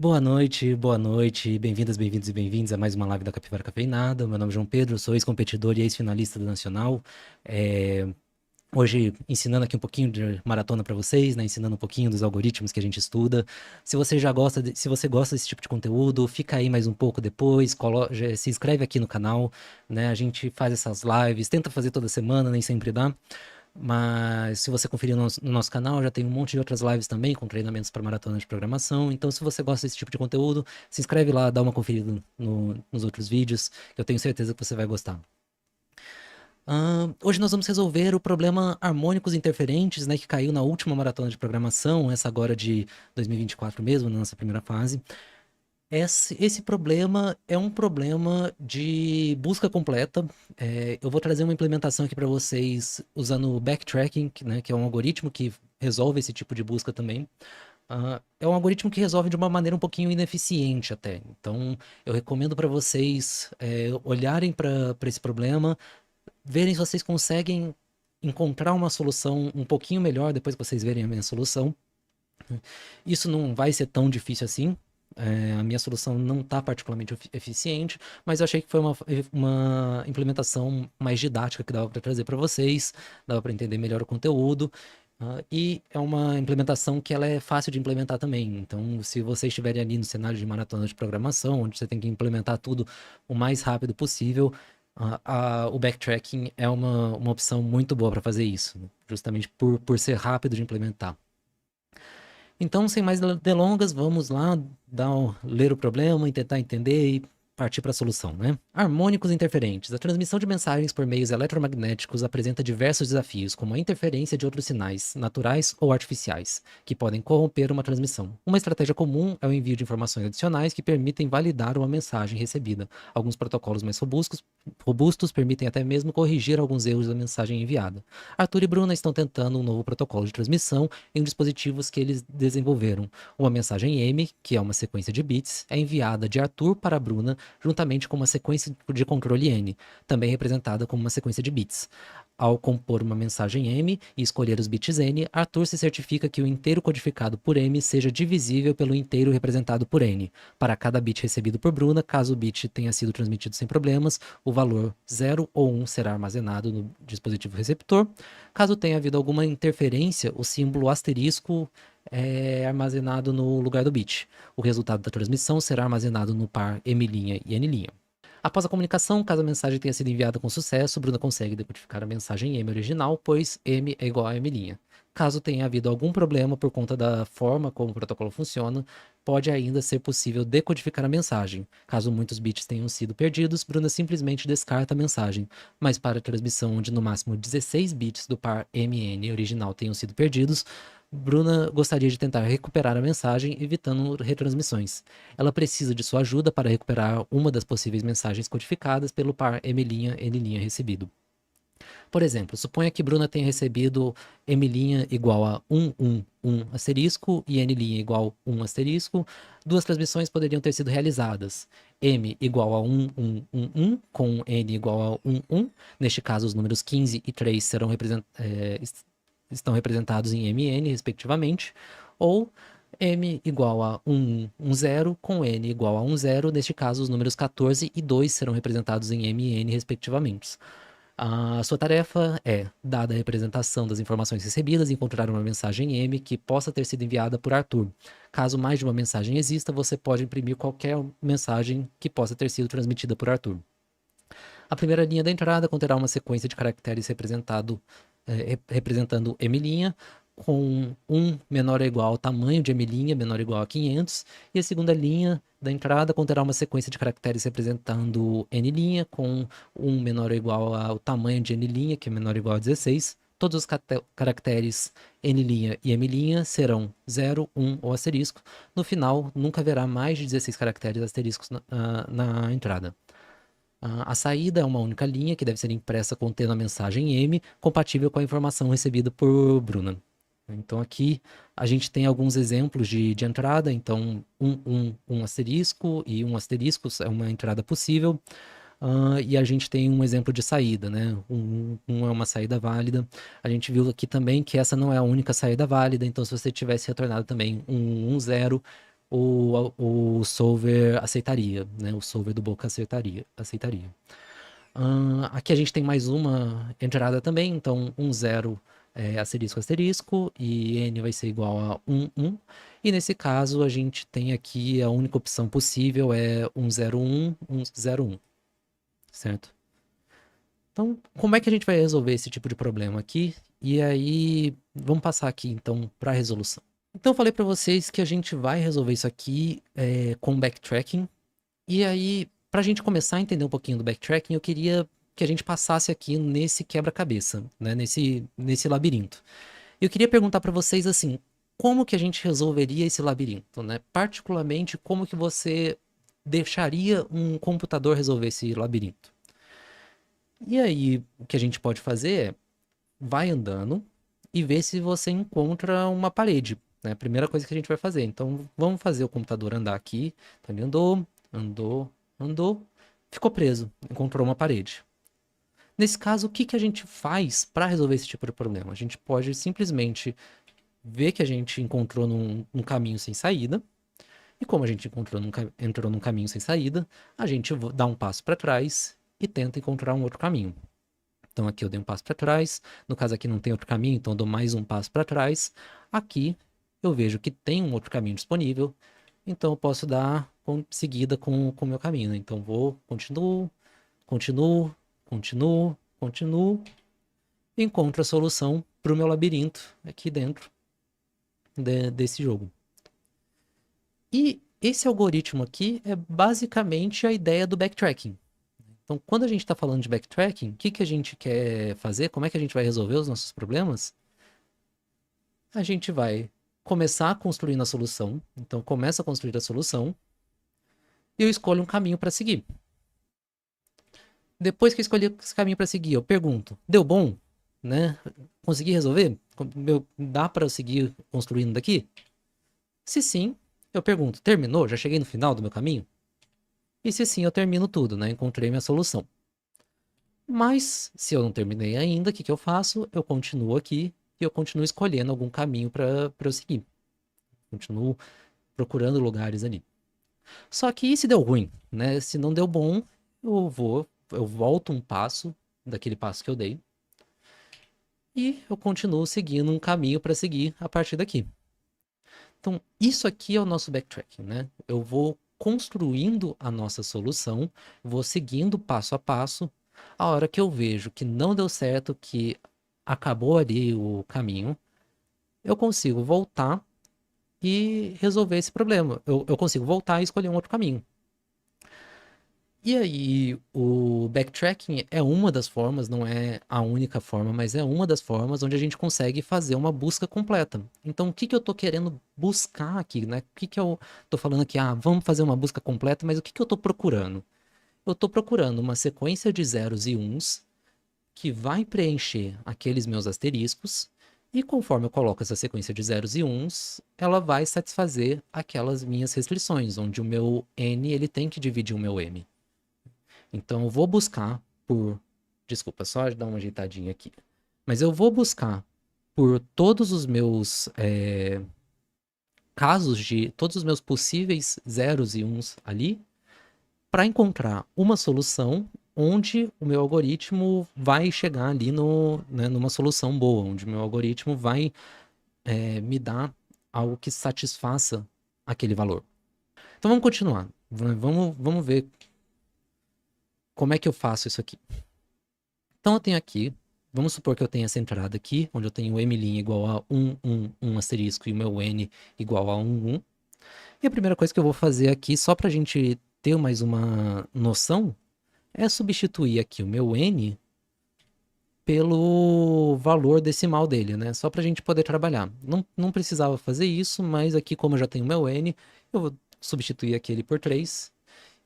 Boa noite, bem-vindas, bem-vindos e bem-vindos a mais uma live da Capivara Cafeinada. Meu nome é João Pedro, sou ex-competidor e ex-finalista do Nacional. É, Hoje ensinando aqui um pouquinho de maratona para vocês, né? Ensinando um pouquinho dos algoritmos que a gente estuda. Se você gosta desse tipo de conteúdo, fica aí mais um pouco depois, se inscreve aqui no canal, né? A gente faz essas lives, tenta fazer toda semana, nem sempre dá. Mas se você conferir no nosso canal, já tem um monte de outras lives também com treinamentos para maratona de programação. Então, se você gosta desse tipo de conteúdo, se inscreve lá, dá uma conferida nos outros vídeos, que eu tenho certeza que você vai gostar. Hoje nós vamos resolver o problema harmônicos interferentes, né, que caiu na última maratona de programação, essa agora de 2024 mesmo, na nossa primeira fase. Esse problema é um problema de busca completa. Eu vou trazer uma implementação aqui para vocês usando o backtracking, né, que é um algoritmo que resolve esse tipo de busca também. É um algoritmo que resolve de uma maneira um pouquinho ineficiente até. Então, eu recomendo para vocês olharem para esse problema, verem se vocês conseguem encontrar uma solução um pouquinho melhor depois que vocês verem a minha solução. Isso não vai ser tão difícil assim. A minha solução não está particularmente eficiente, mas eu achei que foi uma implementação mais didática que dava para trazer para vocês, dava para entender melhor o conteúdo. E é uma implementação que ela é fácil de implementar também. Então, se vocês estiverem ali no cenário de maratona de programação, onde você tem que implementar tudo o mais rápido possível, o backtracking é uma opção muito boa para fazer isso, né? Justamente por ser rápido de implementar. Então, sem mais delongas, vamos lá ler o problema e tentar entender e partir para a solução, né? Harmônicos interferentes. A transmissão de mensagens por meios eletromagnéticos apresenta diversos desafios, como a interferência de outros sinais, naturais ou artificiais, que podem corromper uma transmissão. Uma estratégia comum é o envio de informações adicionais que permitem validar uma mensagem recebida. Alguns protocolos mais robustos permitem até mesmo corrigir alguns erros da mensagem enviada. Arthur e Bruna estão tentando um novo protocolo de transmissão em dispositivos que eles desenvolveram. Uma mensagem M, que é uma sequência de bits, é enviada de Arthur para Bruna juntamente com uma sequência de controle N, também representada como uma sequência de bits. Ao compor uma mensagem M e escolher os bits N, Arthur se certifica que o inteiro codificado por M seja divisível pelo inteiro representado por N. Para cada bit recebido por Bruna, caso o bit tenha sido transmitido sem problemas, o valor 0 ou 1 será armazenado no dispositivo receptor. Caso tenha havido alguma interferência, o símbolo asterisco é armazenado no lugar do bit. O resultado da transmissão será armazenado no par M' e N'. Após a comunicação, caso a mensagem tenha sido enviada com sucesso, Bruna consegue decodificar a mensagem M original, pois M é igual a M'. Caso tenha havido algum problema por conta da forma como o protocolo funciona, pode ainda ser possível decodificar a mensagem. Caso muitos bits tenham sido perdidos, Bruna simplesmente descarta a mensagem. Mas para a transmissão onde no máximo 16 bits do par MN original tenham sido perdidos, Bruna gostaria de tentar recuperar a mensagem, evitando retransmissões. Ela precisa de sua ajuda para recuperar uma das possíveis mensagens codificadas pelo par M', N' recebido. Por exemplo, suponha que Bruna tenha recebido M' igual a 111 asterisco e N' igual a 1 asterisco. Duas transmissões poderiam ter sido realizadas. M igual a 1111 com N igual a 11. Neste caso, os números 15 e 3 estão representados em MN, respectivamente. Ou M igual a 110 com N igual a 10. Neste caso, os números 14 e 2 serão representados em MN, respectivamente. A sua tarefa é, dada a representação das informações recebidas, encontrar uma mensagem M que possa ter sido enviada por Arthur. Caso mais de uma mensagem exista, você pode imprimir qualquer mensagem que possa ter sido transmitida por Arthur. A primeira linha da entrada conterá uma sequência de caracteres representando M', com 1 menor ou igual ao tamanho de M', menor ou igual a 500, e a segunda linha da entrada conterá uma sequência de caracteres representando N', com 1 menor ou igual ao tamanho de N', que é menor ou igual a 16. Todos os caracteres N' e M' serão 0, 1 ou asterisco. No final, nunca haverá mais de 16 caracteres asteriscos na entrada. A saída é uma única linha que deve ser impressa contendo a mensagem M, compatível com a informação recebida por Bruna. Então aqui a gente tem alguns exemplos de entrada, então um asterisco e um asterisco é uma entrada possível, e a gente tem um exemplo de saída, né? É uma saída válida. A gente viu aqui também que essa não é a única saída válida, então se você tivesse retornado também 0, o solver aceitaria, né? O solver do Boca aceitaria. Aqui a gente tem mais uma entrada também, então 1, 0 asterisco, asterisco, e n vai ser igual a 1, 1. E nesse caso a gente tem aqui a única opção possível é 1, 0, 1, 1, 0, 1, certo? Então, como é que a gente vai resolver esse tipo de problema aqui? E aí, vamos passar aqui então para a resolução. Então, eu falei para vocês que a gente vai resolver isso aqui com backtracking. E aí, para a gente começar a entender um pouquinho do backtracking, eu queria que a gente passasse aqui nesse quebra-cabeça, né? Nesse labirinto. Eu queria perguntar para vocês assim, como que a gente resolveria esse labirinto, né? Particularmente, como que você deixaria um computador resolver esse labirinto? E aí, o que a gente pode fazer é, vai andando e ver se você encontra uma parede, né? Primeira coisa que a gente vai fazer. Então, vamos fazer o computador andar aqui. Então, ele andou, andou, andou, ficou preso, encontrou uma parede. Nesse caso, o que que a gente faz para resolver esse tipo de problema? A gente pode simplesmente ver que a gente encontrou num caminho sem saída. E como a gente entrou num caminho sem saída, a gente dá um passo para trás e tenta encontrar um outro caminho. Então aqui eu dei um passo para trás, no caso aqui não tem outro caminho, então eu dou mais um passo para trás. Aqui eu vejo que tem um outro caminho disponível, então eu posso dar seguida com o meu caminho, né? Então vou, continuo, continuo, continuo, continuo, e encontro a solução para o meu labirinto aqui dentro desse jogo. E esse algoritmo aqui é basicamente a ideia do backtracking. Então, quando a gente está falando de backtracking, o que que a gente quer fazer? Como é que a gente vai resolver os nossos problemas? A gente vai começar construindo a solução. Então, começa a construir a solução e eu escolho um caminho para seguir. Depois que eu escolhi esse caminho para seguir, eu pergunto: deu bom? Né? Consegui resolver? Dá para eu seguir construindo daqui? Se sim, eu pergunto: terminou? Já cheguei no final do meu caminho? E se sim, eu termino tudo, né? Encontrei minha solução. Mas, se eu não terminei ainda, o que que eu faço? Eu continuo aqui e eu continuo escolhendo algum caminho para eu seguir. Continuo procurando lugares ali. Só que e se deu ruim, né? Se não deu bom, eu volto um passo daquele passo que eu dei e eu continuo seguindo um caminho para seguir a partir daqui. Então, isso aqui é o nosso backtracking, né? Eu vou construindo a nossa solução, vou seguindo passo a passo. A hora que eu vejo que não deu certo, que acabou ali o caminho, eu consigo voltar e resolver esse problema. Eu consigo voltar e escolher um outro caminho. E aí, o backtracking é uma das formas, não é a única forma, mas é uma das formas onde a gente consegue fazer uma busca completa. Então, o que que eu tô querendo buscar aqui, né? O que que eu tô falando aqui? Ah, vamos fazer uma busca completa, mas o que que eu tô procurando? Eu tô procurando uma sequência de zeros e uns que vai preencher aqueles meus asteriscos, e conforme eu coloco essa sequência de zeros e uns, ela vai satisfazer aquelas minhas restrições, onde o meu n ele tem que dividir o meu m. Então eu vou buscar por. Desculpa, só dar uma ajeitadinha aqui. Mas eu vou buscar por todos os meus casos de. Todos os meus possíveis zeros e uns ali, para encontrar uma solução onde o meu algoritmo vai chegar ali né, numa solução boa, onde o meu algoritmo vai me dar algo que satisfaça aquele valor. Então vamos continuar. Vamos ver como é que eu faço isso aqui. Então eu tenho aqui, vamos supor que eu tenha essa entrada aqui, onde eu tenho o m' igual a 1, 1, 1 asterisco e o meu n igual a 1, 1. E a primeira coisa que eu vou fazer aqui, só para a gente ter mais uma noção, é substituir aqui o meu n pelo valor decimal dele, né? Só para a gente poder trabalhar. Não precisava fazer isso, mas aqui como eu já tenho o meu n, eu vou substituir aquele por 3.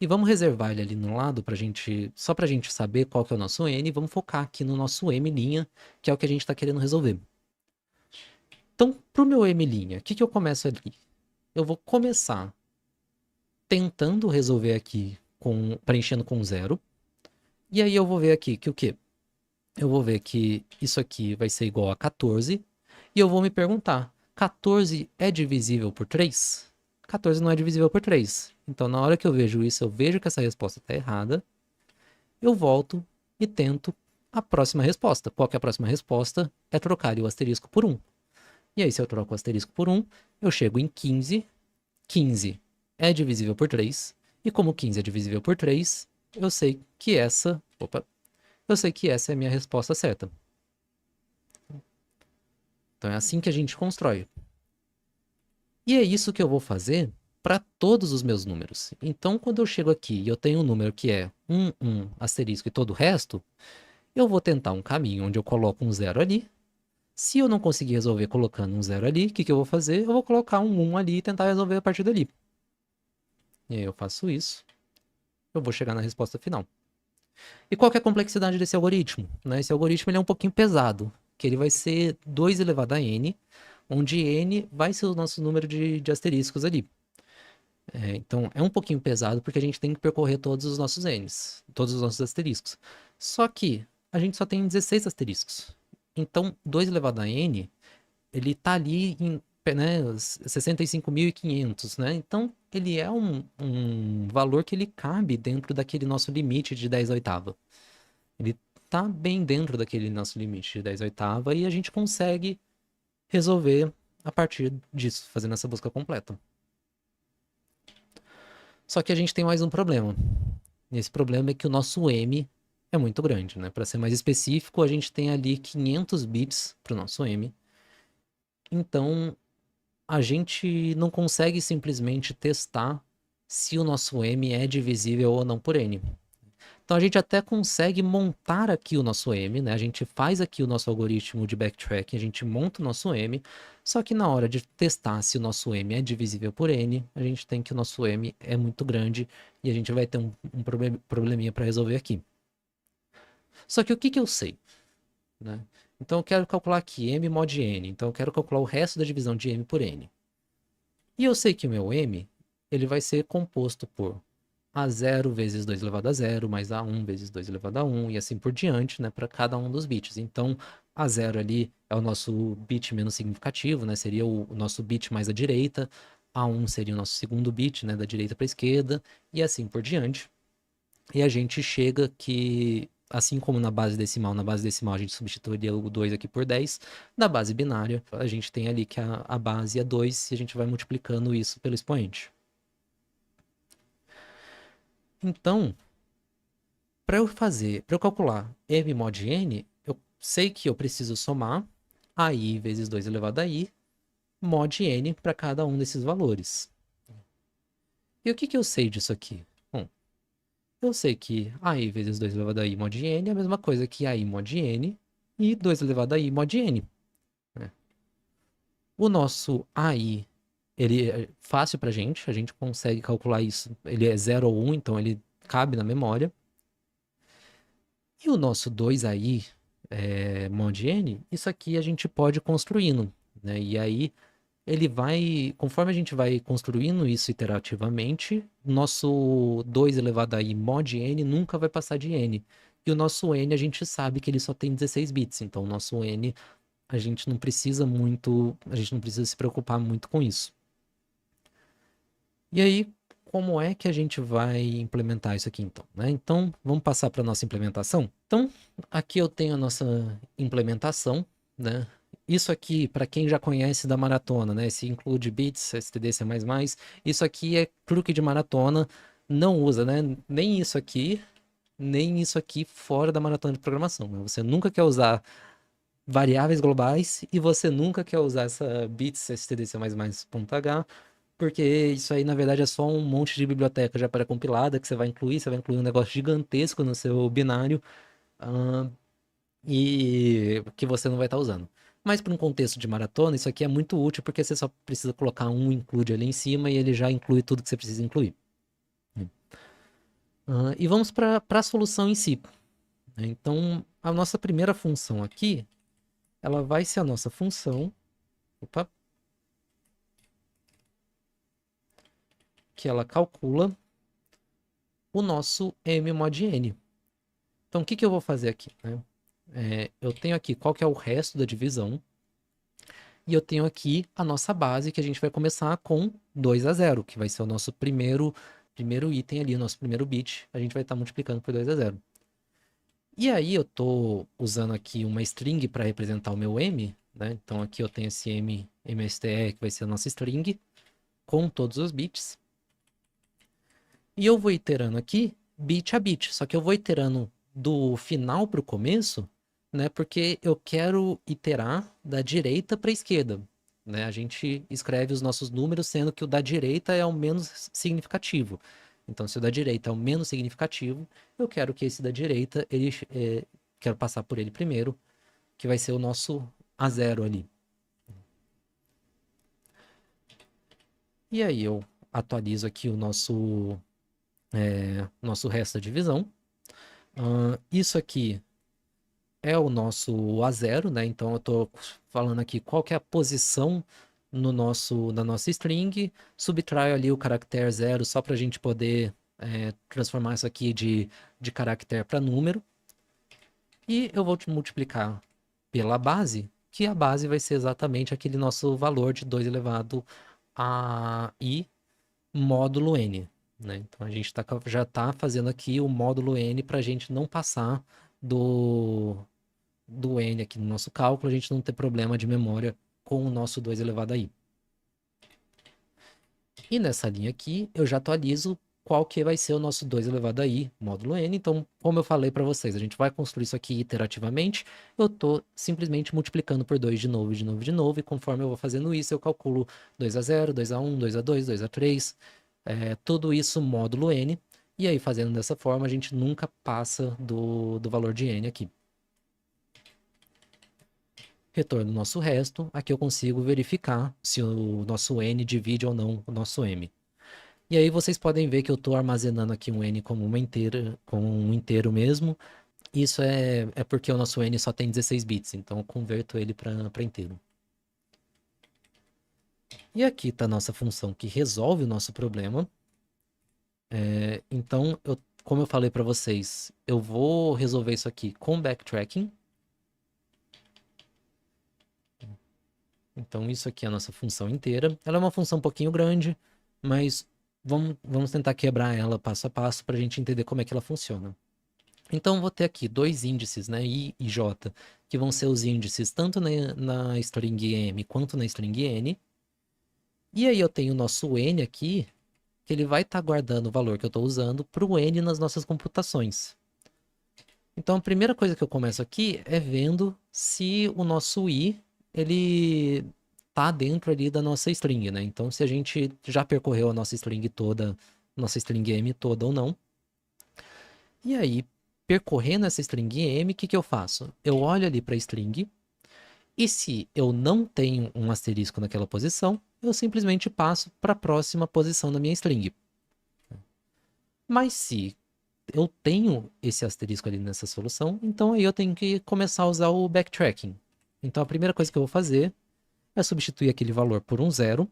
E vamos reservar ele ali no lado pra gente, só pra gente saber qual que é o nosso n, e vamos focar aqui no nosso m', que é o que a gente tá querendo resolver. Então, pro meu m', o que que eu começo ali? Eu vou começar tentando resolver aqui preenchendo com 0. E aí eu vou ver aqui que o quê? Eu vou ver que isso aqui vai ser igual a 14. E eu vou me perguntar, 14 é divisível por 3? 14 não é divisível por 3. Então, na hora que eu vejo isso, eu vejo que essa resposta está errada, eu volto e tento a próxima resposta. Qual que é a próxima resposta? É trocar o asterisco por 1. E aí, se eu troco o asterisco por 1, eu chego em 15. 15 é divisível por 3. E como 15 é divisível por 3, eu sei que essa... Opa! Eu sei que essa é a minha resposta certa. Então é assim que a gente constrói. E é isso que eu vou fazer para todos os meus números. Então, quando eu chego aqui e eu tenho um número que é 1, 1, asterisco e todo o resto, eu vou tentar um caminho onde eu coloco um 0 ali. Se eu não conseguir resolver colocando um 0 ali, o que eu vou fazer? Eu vou colocar um 1 ali e tentar resolver a partir dali. E aí eu faço isso, eu vou chegar na resposta final. E qual que é a complexidade desse algoritmo? Né? Esse algoritmo ele é um pouquinho pesado, que ele vai ser 2 elevado a n, onde n vai ser o nosso número de asteriscos ali. Então, é um pouquinho pesado porque a gente tem que percorrer todos os nossos n's, todos os nossos asteriscos. Só que a gente só tem 16 asteriscos. Então, 2 elevado a n, ele tá ali em, né, 65.500, né? Então, ele é um valor que ele cabe dentro daquele nosso limite de 10 oitava. Ele tá bem dentro daquele nosso limite de 10 oitava e a gente consegue resolver a partir disso, fazendo essa busca completa. Só que a gente tem mais um problema. E esse problema é que o nosso M é muito grande, né? Para ser mais específico, a gente tem ali 500 bits para o nosso M. Então, a gente não consegue simplesmente testar se o nosso M é divisível ou não por N. Então, a gente até consegue montar aqui o nosso M, né? A gente faz aqui o nosso algoritmo de backtracking, a gente monta o nosso M, só que na hora de testar se o nosso M é divisível por N, a gente tem que o nosso M é muito grande e a gente vai ter um probleminha para resolver aqui. Só que o que eu sei? Né? Então, eu quero calcular aqui M mod N, então eu quero calcular o resto da divisão de M por N. E eu sei que o meu M, ele vai ser composto por A0 vezes 2 elevado a 0, mais A1 vezes 2 elevado a 1, e assim por diante, né, para cada um dos bits. Então, A0 ali é o nosso bit menos significativo, né, seria o nosso bit mais à direita, A1 seria o nosso segundo bit, né, da direita para a esquerda, e assim por diante. E a gente chega que, assim como na base decimal a gente substituiria o 2 aqui por 10, na base binária a gente tem ali que a base é 2 e a gente vai multiplicando isso pelo expoente. Então, para eu calcular m mod n, eu sei que eu preciso somar ai vezes 2 elevado a i mod n para cada um desses valores. E o que eu sei disso aqui? Bom, eu sei que ai vezes 2 elevado a i mod n é a mesma coisa que ai mod n e 2 elevado a i mod n. Né? O nosso ai, ele é fácil pra gente, a gente consegue calcular isso. Ele é 0 ou 1, então ele cabe na memória. E o nosso 2ai mod n, isso aqui a gente pode ir construindo, né? E aí ele vai, conforme a gente vai construindo isso iterativamente, nosso 2 elevado a i mod n nunca vai passar de n. E o nosso n a gente sabe que ele só tem 16 bits, então o nosso n a gente não precisa muito, a gente não precisa se preocupar muito com isso. E aí, como é que a gente vai implementar isso aqui então, né? Então, vamos passar para a nossa implementação? Então, aqui eu tenho a nossa implementação, né? Isso aqui, para quem já conhece da maratona, né? Esse include bits, std, C++, isso aqui é truque de maratona, não usa, né? Nem isso aqui fora da maratona de programação, né? Você nunca quer usar variáveis globais e você nunca quer usar essa bits, std, C++.h, porque isso aí, na verdade, é só um monte de biblioteca já pré-compilada que você vai incluir um negócio gigantesco no seu binário, e que você não vai estar usando. Mas para um contexto de maratona, isso aqui é muito útil porque você só precisa colocar um include ali em cima e ele já inclui tudo que você precisa incluir. E vamos para a solução em si. Então, a nossa primeira função aqui, ela vai ser a nossa função, opa, que ela calcula o nosso m mod n. Então, o que eu vou fazer aqui, né? Eu tenho aqui qual que é o resto da divisão, E eu tenho aqui a nossa base, que a gente vai começar com 2 a 0, que vai ser o nosso primeiro item ali, o nosso primeiro bit. A gente vai estar multiplicando por 2 a 0. E aí eu tô usando aqui uma string para representar o meu m, né? Então aqui eu tenho esse mstr, que vai ser a nossa string, com todos os bits. E eu vou iterando aqui, bit a bit. Só que eu vou iterando do final para o começo, né? Porque eu quero iterar da direita para a esquerda, né? A gente escreve os nossos números sendo que o da direita é o menos significativo. Então, se o da direita é o menos significativo, eu quero que esse da direita, quero passar por ele primeiro, que vai ser o nosso A0 ali. E aí eu atualizo aqui o nosso resto da divisão. Isso aqui é o nosso A0, né? Então eu estou falando aqui qual que é a posição na nossa string, subtraio ali o caractere 0 só para a gente poder transformar isso aqui de caractere para número. E eu vou te multiplicar pela base, que a base vai ser exatamente aquele nosso valor de 2 elevado a i módulo n, né? Então a gente já está fazendo aqui o módulo n para a gente não passar do n aqui no nosso cálculo, a gente não ter problema de memória com o nosso 2 elevado a i. E nessa linha aqui, eu já atualizo qual que vai ser o nosso 2 elevado a i módulo n. Então, como eu falei para vocês, a gente vai construir isso aqui iterativamente. Eu estou simplesmente multiplicando por 2 de novo, de novo, de novo. E conforme eu vou fazendo isso, eu calculo 2 a 0, 2 a 1, 2 a 2, 2 a 3. Tudo isso módulo n. E aí, fazendo dessa forma, a gente nunca passa do valor de n aqui. Retorno o nosso resto. Aqui eu consigo verificar se o nosso n divide ou não o nosso m. E aí vocês podem ver que eu estou armazenando aqui um n como uma inteira, como um inteiro mesmo. Isso é porque o nosso n só tem 16 bits, então eu converto ele para inteiro. E aqui está a nossa função que resolve o nosso problema. Então, como eu falei para vocês, eu vou resolver isso aqui com backtracking. Então, isso aqui é a nossa função inteira. Ela é uma função um pouquinho grande, mas vamos tentar quebrar ela passo a passo para a gente entender como é que ela funciona. Então, vou ter aqui dois índices, né, i e j, que vão ser os índices tanto na string m quanto na string n. E aí eu tenho o nosso n aqui, que ele vai estar guardando o valor que eu estou usando para o n nas nossas computações. Então, a primeira coisa que eu começo aqui é vendo se o nosso i, ele tá dentro ali da nossa string, né? Então, se a gente já percorreu a nossa string toda, nossa string m toda ou não. E aí, percorrendo essa string m, o que que eu faço? Eu olho ali para a string, e se eu não tenho um asterisco naquela posição, eu simplesmente passo para a próxima posição da minha string. Mas se eu tenho esse asterisco ali nessa solução, então aí eu tenho que começar a usar o backtracking. Então a primeira coisa que eu vou fazer é substituir aquele valor por um zero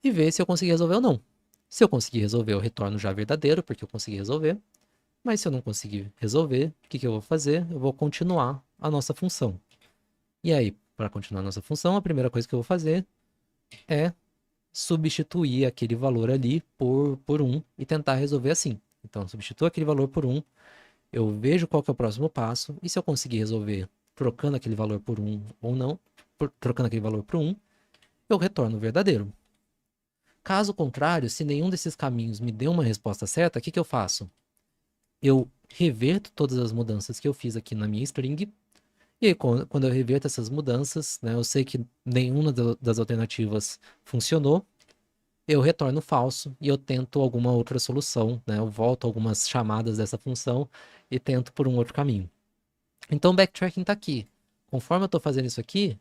e ver se eu consegui resolver ou não. Se eu conseguir resolver, eu retorno já verdadeiro, porque eu consegui resolver. Mas se eu não conseguir resolver, o que que eu vou fazer? Eu vou continuar a nossa função. E aí, para continuar a nossa função, a primeira coisa que eu vou fazer é substituir aquele valor ali por 1 e tentar resolver assim. Então, substituo aquele valor por 1, eu vejo qual que é o próximo passo, e se eu conseguir resolver trocando aquele valor por 1 ou não, trocando aquele valor por 1, eu retorno o verdadeiro. Caso contrário, se nenhum desses caminhos me deu uma resposta certa, o que que eu faço? Eu reverto todas as mudanças que eu fiz aqui na minha string, e aí, quando eu reverto essas mudanças, né, eu sei que nenhuma das alternativas funcionou, eu retorno falso e eu tento alguma outra solução, né? Eu volto algumas chamadas dessa função e tento por um outro caminho. Então o backtracking está aqui. Conforme eu estou fazendo isso aqui,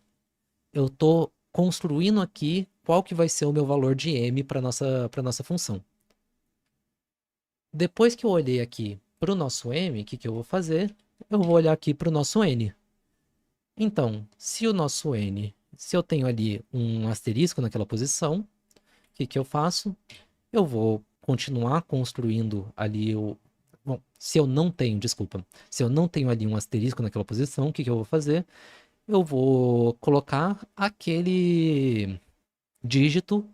eu estou construindo aqui qual que vai ser o meu valor de m para nossa função. Depois que eu olhei aqui para o nosso m, o que eu vou fazer? Eu vou olhar aqui para o nosso n. Então, se o nosso n, se eu tenho ali um asterisco naquela posição, o que eu faço? Eu vou continuar construindo ali o... Bom, se eu não tenho ali um asterisco naquela posição, o que eu vou fazer? eu vou colocar aquele dígito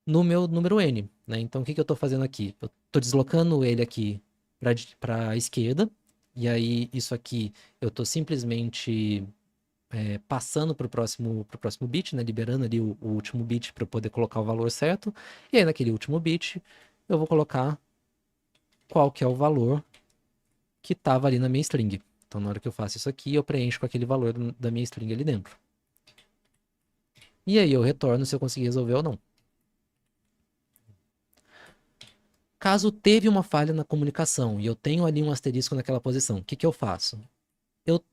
no meu número n, né? Então, o que que eu estou fazendo aqui? Eu estou deslocando ele aqui para a esquerda, e aí isso aqui eu estou simplesmente passando para o próximo bit, né? Liberando ali o último bit para eu poder colocar o valor certo, e aí naquele último bit eu vou colocar qual que é o valor que estava ali na minha string. Então, na hora que eu faço isso aqui, eu preencho com aquele valor da minha string ali dentro. E aí eu retorno se eu conseguir resolver ou não. Caso teve uma falha na comunicação e eu tenho ali um asterisco naquela posição, o que que eu faço? Eu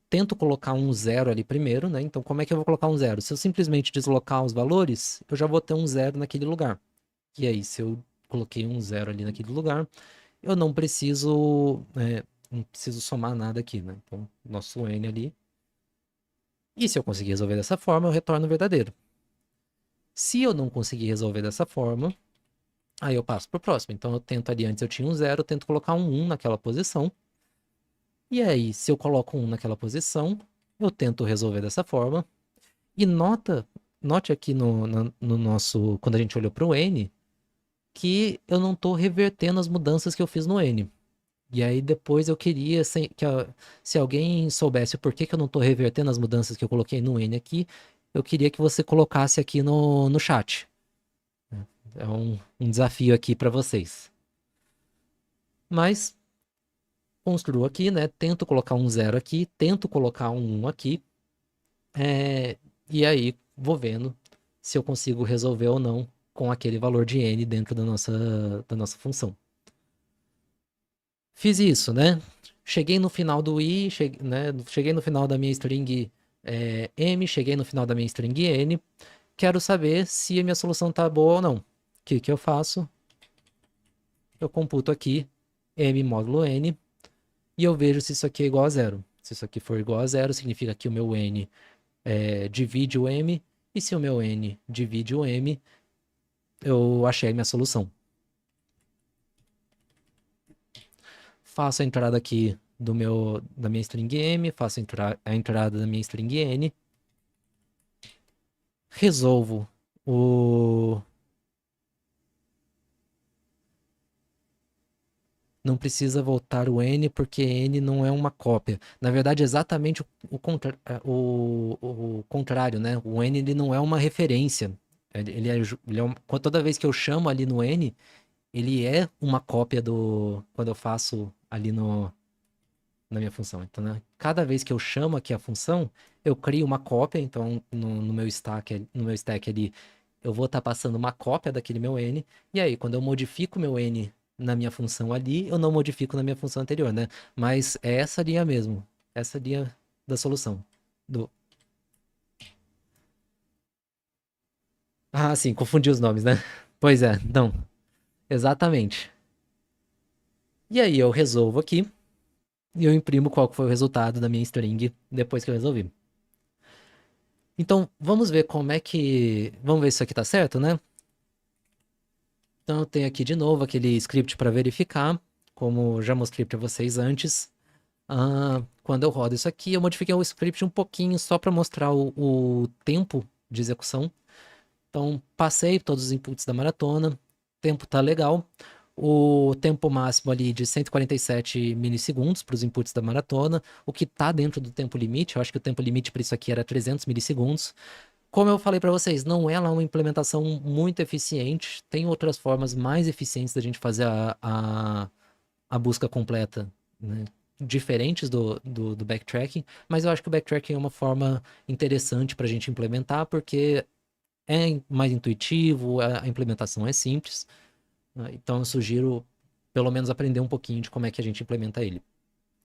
tento colocar um zero ali primeiro, né? Então, como é que eu vou colocar um zero? Se eu simplesmente deslocar os valores, eu já vou ter um zero naquele lugar. E aí, se eu coloquei um zero ali naquele lugar, eu não preciso somar nada aqui, né? Então, nosso n ali. E se eu conseguir resolver dessa forma, eu retorno verdadeiro. Se eu não conseguir resolver dessa forma, aí eu passo para o próximo. Então, eu tento ali, antes eu tinha um zero, eu tento colocar um 1 naquela posição. E aí, se eu coloco um naquela posição, eu tento resolver dessa forma. E note aqui no nosso, quando a gente olhou para o n, que eu não estou revertendo as mudanças que eu fiz no n. E aí depois eu queria, se alguém soubesse por que que eu não estou revertendo as mudanças que eu coloquei no n aqui, eu queria que você colocasse aqui no chat. É um desafio aqui para vocês. Mas construo aqui, né? Tento colocar um zero aqui, tento colocar um 1 aqui. E aí vou vendo se eu consigo resolver ou não com aquele valor de n dentro da nossa função. Fiz isso, né? Cheguei no final do i, né? Cheguei no final da minha string m, cheguei no final da minha string n. Quero saber se a minha solução tá boa ou não. O que que eu faço? Eu computo aqui m módulo n e eu vejo se isso aqui é igual a zero. Se isso aqui for igual a zero, significa que o meu n divide o m, e se o meu n divide o m, eu achei a minha solução. Faço a entrada aqui da minha string m, faço a entrada da minha string n, resolvo o... Não precisa voltar o n, porque n não é uma cópia. Na verdade, é exatamente o contrário, né? O n ele não é uma referência. Toda vez que eu chamo ali no n, ele é uma cópia quando eu faço ali na minha função. Então, né, cada vez que eu chamo aqui a função, eu crio uma cópia. Então, no meu stack ali, eu vou estar passando uma cópia daquele meu n. E aí, quando eu modifico meu n na minha função ali, eu não modifico na minha função anterior, né? Mas é essa linha mesmo. Essa linha da solução. Do... Ah, sim, confundi os nomes, né? Pois é, não. Exatamente. E aí eu resolvo aqui e eu imprimo qual que foi o resultado da minha string depois que eu resolvi. Então, vamos ver como é que... Vamos ver se isso aqui tá certo, né? Então, eu tenho aqui de novo aquele script para verificar, como já mostrei para vocês antes. Quando eu rodo isso aqui, eu modifiquei o script um pouquinho só para mostrar o tempo de execução. Então, passei todos os inputs da maratona, o tempo tá legal. O tempo máximo ali de 147 milissegundos para os inputs da maratona, o que tá dentro do tempo limite. Eu acho que o tempo limite para isso aqui era 300 milissegundos. Como eu falei para vocês, não é lá uma implementação muito eficiente. Tem outras formas mais eficientes da gente fazer a busca completa, né? Diferentes do backtracking, mas eu acho que o backtracking é uma forma interessante para a gente implementar, porque é mais intuitivo, a implementação é simples, né? Então eu sugiro pelo menos aprender um pouquinho de como é que a gente implementa ele.